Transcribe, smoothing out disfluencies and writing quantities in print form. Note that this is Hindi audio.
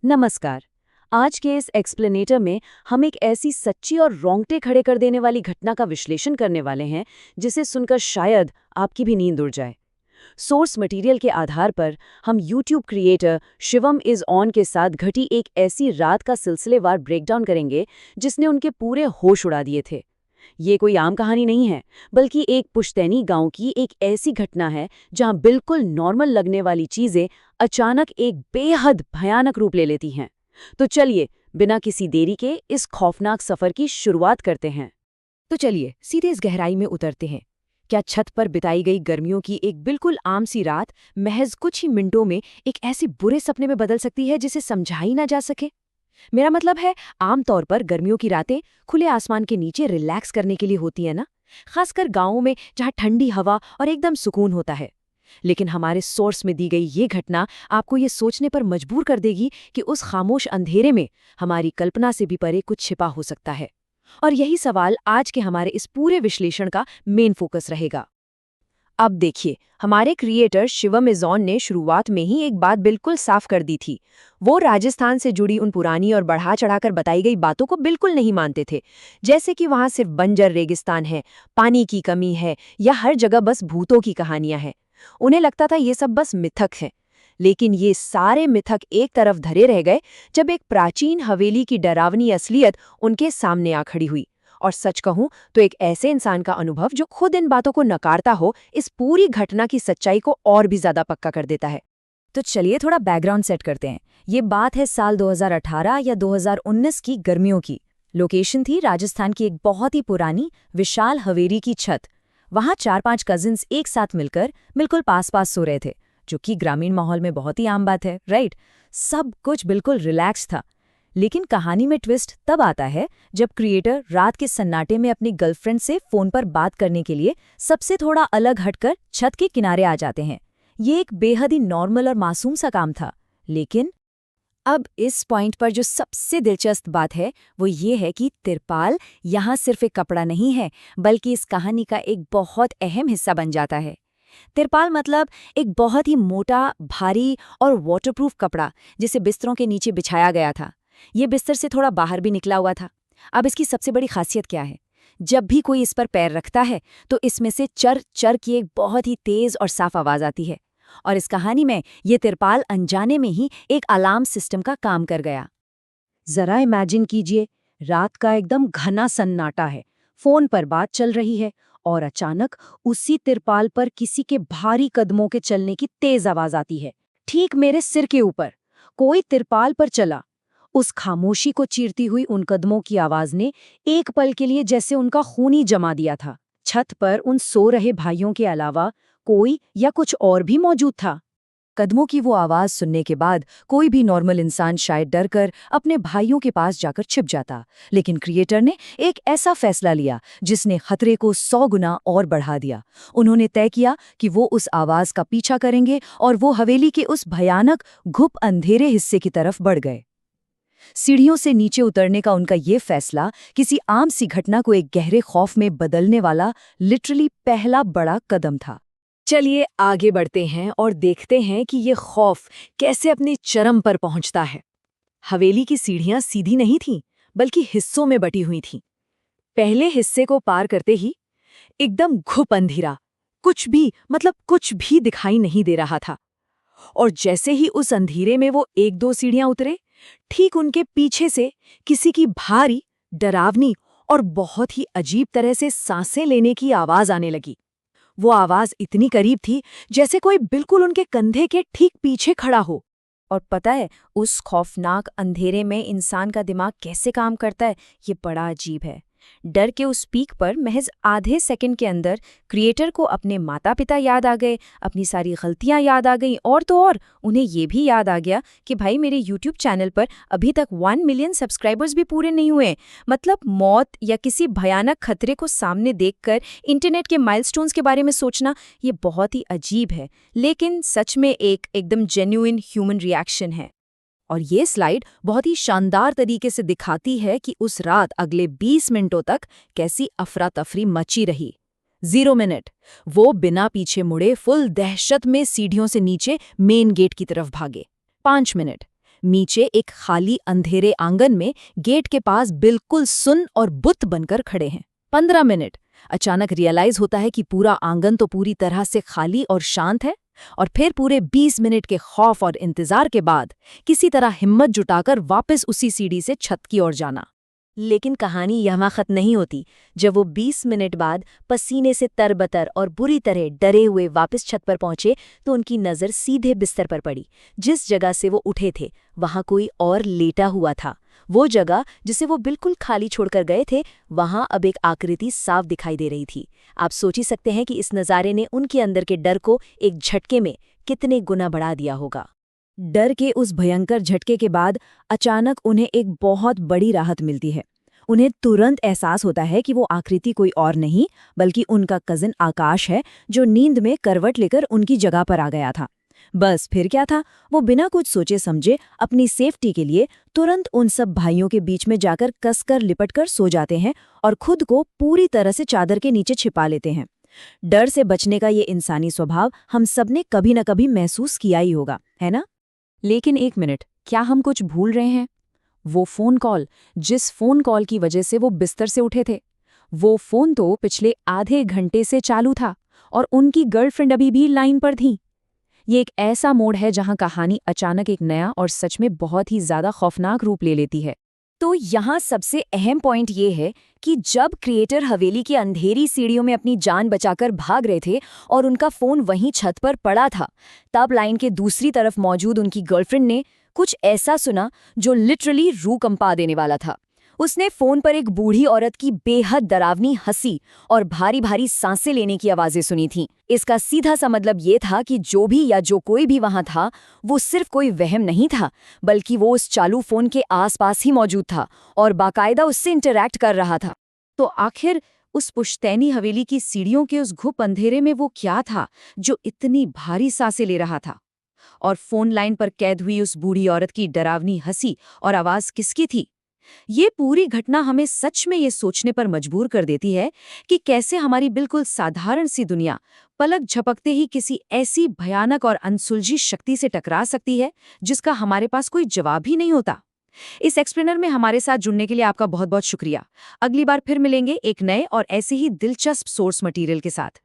नमस्कार। आज के इस एक्सप्लेनेटर में हम एक ऐसी सच्ची और रोंगटे खड़े कर देने वाली घटना का विश्लेषण करने वाले हैं जिसे सुनकर शायद आपकी भी नींद उड़ जाए। सोर्स मटेरियल के आधार पर हम YouTube creator Shivam is on के साथ घटी एक ऐसी रात का सिलसिलेवार ब्रेकडाउन करेंगे जिसने उनके पूरे होश उड़ा दिए थे। ये कोई आम कहानी नहीं है, बल्कि एक पुश्तैनी गांव की एक ऐसी घटना है जहां बिल्कुल नॉर्मल लगने वाली चीजें अचानक एक बेहद भयानक रूप ले लेती हैं। तो चलिए, बिना किसी देरी के इस खौफनाक सफर की शुरुआत करते हैं। तो चलिए सीधे इस गहराई में उतरते हैं। क्या छत पर बिताई गई गर्मियों की एक बिल्कुल आम सी रात महज कुछ ही मिनटों में एक ऐसे बुरे सपने में बदल सकती है जिसे समझा ही ना जा सके? मेरा मतलब है, आमतौर पर गर्मियों की रातें खुले आसमान के नीचे रिलैक्स करने के लिए होती है ना, खासकर गांवों में जहां ठंडी हवा और एकदम सुकून होता है। लेकिन हमारे सोर्स में दी गई ये घटना आपको ये सोचने पर मजबूर कर देगी कि उस खामोश अंधेरे में हमारी कल्पना से भी परे कुछ छिपा हो सकता है। और यही सवाल आज के हमारे इस पूरे विश्लेषण का मेन फोकस रहेगा। अब देखिए, हमारे क्रिएटर शिवम इज ऑन ने शुरुआत में ही एक बात बिल्कुल साफ कर दी थी। वो राजस्थान से जुड़ी उन पुरानी और बढ़ा चढ़ाकर बताई गई बातों को बिल्कुल नहीं मानते थे, जैसे कि वहां सिर्फ बंजर रेगिस्तान है, पानी की कमी है या हर जगह बस भूतों की कहानियां हैं। उन्हें लगता था ये सब बस मिथक है। लेकिन ये सारे मिथक एक तरफ धरे रह गए जब एक प्राचीन हवेली की डरावनी असलियत उनके सामने आ खड़ी हुई। और सच कहूं तो एक ऐसे इंसान का अनुभव जो खुद इन बातों को नकारता हो, इस पूरी घटना की सच्चाई को और भी ज्यादा पक्का कर देता है। तो चलिए थोड़ा बैकग्राउंड सेट करते हैं। ये बात है साल 2018 या 2019 की गर्मियों की। लोकेशन थी राजस्थान की एक बहुत ही पुरानी विशाल हवेली की छत। वहां 4-5 कजिन्स एक साथ मिलकर बिल्कुल पास पास सो रहे थे, जो कि ग्रामीण माहौल में बहुत ही आम बात है, राइट? सब कुछ बिल्कुल रिलैक्स था। लेकिन कहानी में ट्विस्ट तब आता है जब क्रिएटर रात के सन्नाटे में अपनी गर्लफ्रेंड से फोन पर बात करने के लिए सबसे थोड़ा अलग हटकर छत के किनारे आ जाते हैं। ये एक बेहद ही नॉर्मल और मासूम सा काम था। लेकिन अब इस पॉइंट पर जो सबसे दिलचस्प बात है वो ये है कि तिरपाल यहाँ सिर्फ एक कपड़ा नहीं है, बल्कि इस कहानी का एक बहुत अहम हिस्सा बन जाता है। तिरपाल मतलब एक बहुत ही मोटा, भारी और वाटरप्रूफ कपड़ा जिसे बिस्तरों के नीचे बिछाया गया था। ये बिस्तर से थोड़ा बाहर भी निकला हुआ था। अब इसकी सबसे बड़ी खासियत क्या है? जब भी कोई इस पर पैर रखता है तो इसमें से चर चर की एक बहुत ही तेज और साफ आवाज आती है। और इस कहानी में ये तिरपाल अनजाने में ही एक अलार्म सिस्टम का काम कर गया। जरा इमेजिन कीजिए, रात का एकदम घना सन्नाटा है, फोन पर बात चल रही है और अचानक उसी तिरपाल पर किसी के भारी कदमों के चलने की तेज आवाज आती है, ठीक मेरे सिर के ऊपर। कोई तिरपाल पर चला। उस खामोशी को चीरती हुई उन कदमों की आवाज ने एक पल के लिए जैसे उनका खून ही जमा दिया था। छत पर उन सो रहे भाइयों के अलावा कोई या कुछ और भी मौजूद था। कदमों की वो आवाज सुनने के बाद कोई भी नॉर्मल इंसान शायद डरकर अपने भाइयों के पास जाकर छिप जाता। लेकिन क्रिएटर ने एक ऐसा फैसला लिया जिसने खतरे को 100 गुना और बढ़ा दिया। उन्होंने तय किया कि वो उस आवाज का पीछा करेंगे और वो हवेली के उस भयानक घुप अंधेरे हिस्से की तरफ बढ़ गए। सीढ़ियों से नीचे उतरने का उनका ये फैसला किसी आम सी घटना को एक गहरे खौफ में बदलने वाला लिटरली पहला बड़ा कदम था। चलिए आगे बढ़ते हैं और देखते हैं कि ये खौफ कैसे अपनी चरम पर पहुंचता है। हवेली की सीढ़ियां सीधी नहीं थीं, बल्कि हिस्सों में बटी हुई थीं। पहले हिस्से को पार करते ही एकदम घुप अंधेरा, कुछ भी दिखाई नहीं दे रहा था। और जैसे ही उस अंधेरे में वो 1-2 सीढ़ियां उतरे, ठीक उनके पीछे से किसी की भारी, डरावनी और बहुत ही अजीब तरह से सांसें लेने की आवाज आने लगी। वो आवाज इतनी करीब थी जैसे कोई बिल्कुल उनके कंधे के ठीक पीछे खड़ा हो। और पता है, उस खौफनाक अंधेरे में इंसान का दिमाग कैसे काम करता है, ये बड़ा अजीब है। डर के उस पीक पर महज आधे सेकंड के अंदर क्रिएटर को अपने माता पिता याद आ गए, अपनी सारी गलतियां याद आ गईं, और तो और उन्हें ये भी याद आ गया कि भाई मेरे यूट्यूब चैनल पर अभी तक 1 मिलियन सब्सक्राइबर्स भी पूरे नहीं हुए। मतलब मौत या किसी भयानक खतरे को सामने देखकर इंटरनेट के माइलस्टोन्स के बारे में सोचना, ये बहुत ही अजीब है, लेकिन सच में एक एकदम जेन्युइन ह्यूमन रिएक्शन है। और ये स्लाइड बहुत ही शानदार तरीके से दिखाती है कि उस रात अगले 20 मिनटों तक कैसी अफरा तफरी मची रही। 0 मिनट वो बिना पीछे मुड़े फुल दहशत में सीढ़ियों से नीचे मेन गेट की तरफ भागे। 5 मिनट नीचे एक खाली अंधेरे आंगन में गेट के पास बिल्कुल सुन्न और बुत बनकर खड़े हैं। 15 मिनट। अचानक रियलाइज होता है कि पूरा आंगन तो पूरी तरह से खाली और शांत है। और फिर पूरे 20 मिनट के खौफ और इंतजार के बाद किसी तरह हिम्मत जुटाकर वापस उसी सीढ़ी से छत की ओर जाना। लेकिन कहानी यहाँ खत्म नहीं होती। जब वो 20 मिनट बाद पसीने से तरबतर और बुरी तरह डरे हुए वापस छत पर पहुंचे तो उनकी नज़र सीधे बिस्तर पर पड़ी। जिस जगह से वो उठे थे वहाँ कोई और लेटा हुआ था। वो जगह जिसे वो बिल्कुल खाली छोड़कर गए थे, वहाँ अब एक आकृति साफ दिखाई दे रही थी। आप सोच ही सकते हैं कि इस नज़ारे ने उनके अंदर के डर को एक झटके में कितने गुना बढ़ा दिया होगा। डर के उस भयंकर झटके के बाद अचानक उन्हें एक बहुत बड़ी राहत मिलती है। उन्हें तुरंत एहसास होता है कि वो आकृति कोई और नहीं बल्कि उनका कजिन आकाश है, जो नींद में करवट लेकर उनकी जगह पर आ गया था। बस फिर क्या था, वो बिना कुछ सोचे समझे अपनी सेफ्टी के लिए तुरंत उन सब भाइयों के बीच में जाकर कसकर लिपटकर सो जाते हैं और खुद को पूरी तरह से चादर के नीचे छिपा लेते हैं। डर से बचने का ये इंसानी स्वभाव हम सबने कभी न कभी महसूस किया ही होगा, है ना? लेकिन एक मिनट, क्या हम कुछ भूल रहे हैं? वो फ़ोन कॉल, जिस फ़ोन कॉल की वजह से वो बिस्तर से उठे थे, वो फ़ोन तो पिछले आधे घंटे से चालू था और उनकी गर्लफ्रेंड अभी भी लाइन पर थी। ये एक ऐसा मोड़ है जहां कहानी अचानक एक नया और सच में बहुत ही ज़्यादा खौफनाक रूप ले लेती है। तो यहाँ सबसे अहम पॉइंट ये है कि जब क्रिएटर हवेली की अंधेरी सीढ़ियों में अपनी जान बचाकर भाग रहे थे और उनका फ़ोन वहीं छत पर पड़ा था, तब लाइन के दूसरी तरफ मौजूद उनकी गर्लफ्रेंड ने कुछ ऐसा सुना जो लिटरली रूह कंपा देने वाला था। उसने फ़ोन पर एक बूढ़ी औरत की बेहद डरावनी हंसी और भारी भारी सांसें लेने की आवाज़ें सुनी थीं। इसका सीधा सा मतलब ये था कि जो भी या जो कोई भी वहाँ था, वो सिर्फ कोई वहम नहीं था, बल्कि वो उस चालू फ़ोन के आसपास ही मौजूद था और बाकायदा उससे इंटरैक्ट कर रहा था। तो आखिर उस पुश्तैनी हवेली की सीढ़ियों के उस घुप अंधेरे में वो क्या था जो इतनी भारी सांसें ले रहा था? और फ़ोन लाइन पर कैद हुई उस बूढ़ी औरत की डरावनी हंसी और आवाज़ किसकी थी? ये पूरी घटना हमें सच में ये सोचने पर मजबूर कर देती है कि कैसे हमारी बिल्कुल साधारण सी दुनिया पलक झपकते ही किसी ऐसी भयानक और अनसुलझी शक्ति से टकरा सकती है जिसका हमारे पास कोई जवाब ही नहीं होता। इस एक्सप्लेनर में हमारे साथ जुड़ने के लिए आपका बहुत बहुत शुक्रिया। अगली बार फिर मिलेंगे एक नए और ऐसे ही दिलचस्प सोर्स मटेरियल के साथ।